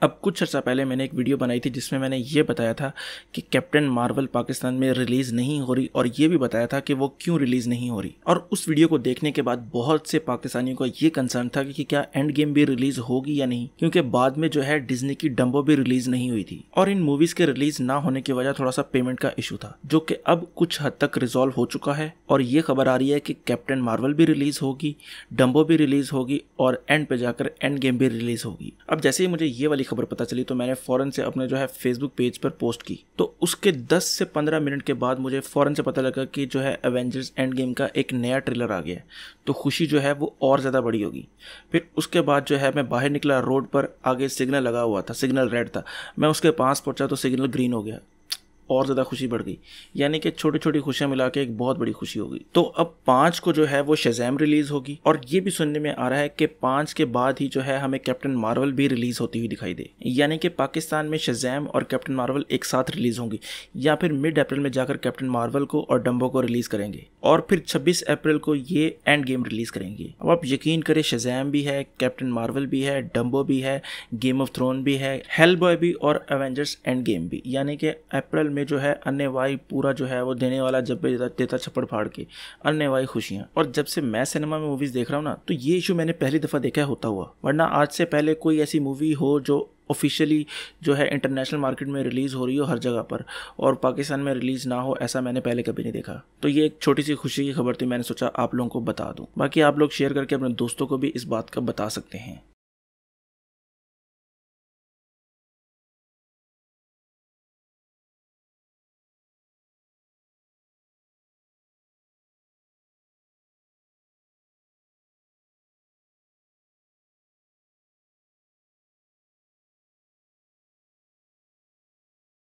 अब कुछ अर्सा पहले मैंने एक वीडियो बनाई थी जिसमें मैंने ये बताया था कि कैप्टन मार्वल पाकिस्तान में रिलीज़ नहीं हो रही और ये भी बताया था कि वो क्यों रिलीज़ नहीं हो रही। और उस वीडियो को देखने के बाद बहुत से पाकिस्तानियों को ये कंसर्न था कि क्या एंड गेम भी रिलीज़ होगी या नहीं, क्योंकि बाद में जो है डिज्नी की डम्बो भी रिलीज़ नहीं हुई थी और इन मूवीज़ के रिलीज़ ना होने की वजह थोड़ा सा पेमेंट का इशू था, जो कि अब कुछ हद तक रिजॉल्व हो चुका है। और ये खबर आ रही है कि कैप्टन मार्वल भी रिलीज़ होगी, डम्बो भी रिलीज़ होगी और एंड पे जाकर एंड गेम भी रिलीज़ होगी। अब जैसे ही मुझे ये वाली खबर पता चली तो मैंने फ़ौरन से अपने जो है फेसबुक पेज पर पोस्ट की। तो उसके 10 से 15 मिनट के बाद मुझे फ़ौरन से पता लगा कि जो है एवेंजर्स एंड गेम का एक नया ट्रेलर आ गया है। तो खुशी जो है वो और ज़्यादा बड़ी होगी। फिर उसके बाद जो है मैं बाहर निकला, रोड पर आगे सिग्नल लगा हुआ था, सिग्नल रेड था, मैं उसके पास पहुंचा तो सिग्नल ग्रीन हो गया, और ज़्यादा खुशी बढ़ गई। यानी कि छोटी छोटी खुशियां मिला के एक बहुत बड़ी खुशी होगी। तो अब 5 को जो है वो शज़ैम रिलीज़ होगी और ये भी सुनने में आ रहा है कि 5 के बाद ही जो है हमें कैप्टन मार्वल भी रिलीज़ होती हुई दिखाई दे। यानी कि पाकिस्तान में शज़ैम और कैप्टन मार्वल एक साथ रिलीज़ होंगी या फिर मिड अप्रैल में जाकर कैप्टन मार्वल को और डम्बो को रिलीज़ करेंगे और फिर 26 अप्रैल को ये एंड गेम रिलीज़ करेंगे। अब आप यकीन करें, शज़ैम भी है, कैप्टन मार्वल भी है, डम्बो भी है, गेम ऑफ थ्रोन भी है, हेलबॉय भी और एवेंजर्स एंड गेम भी। यानी कि अप्रैल में जो है अन्य वाई पूरा जो है वो देने वाला, जब भी देता छप्पड़ फाड़ के अन्य वाई खुशियां। और जब से मैं सिनेमा में मूवीज देख रहा हूँ ना, तो ये इशू मैंने पहली दफ़ा देखा है होता हुआ, वरना आज से पहले कोई ऐसी मूवी हो जो ऑफिशियली जो है इंटरनेशनल मार्केट में रिलीज़ हो रही हो हर जगह पर और पाकिस्तान में रिलीज़ ना हो, ऐसा मैंने पहले कभी नहीं देखा। तो ये एक छोटी सी खुशी की खबर थी, मैंने सोचा आप लोगों को बता दूं। बाकी आप लोग शेयर करके अपने दोस्तों को भी इस बात का बता सकते हैं।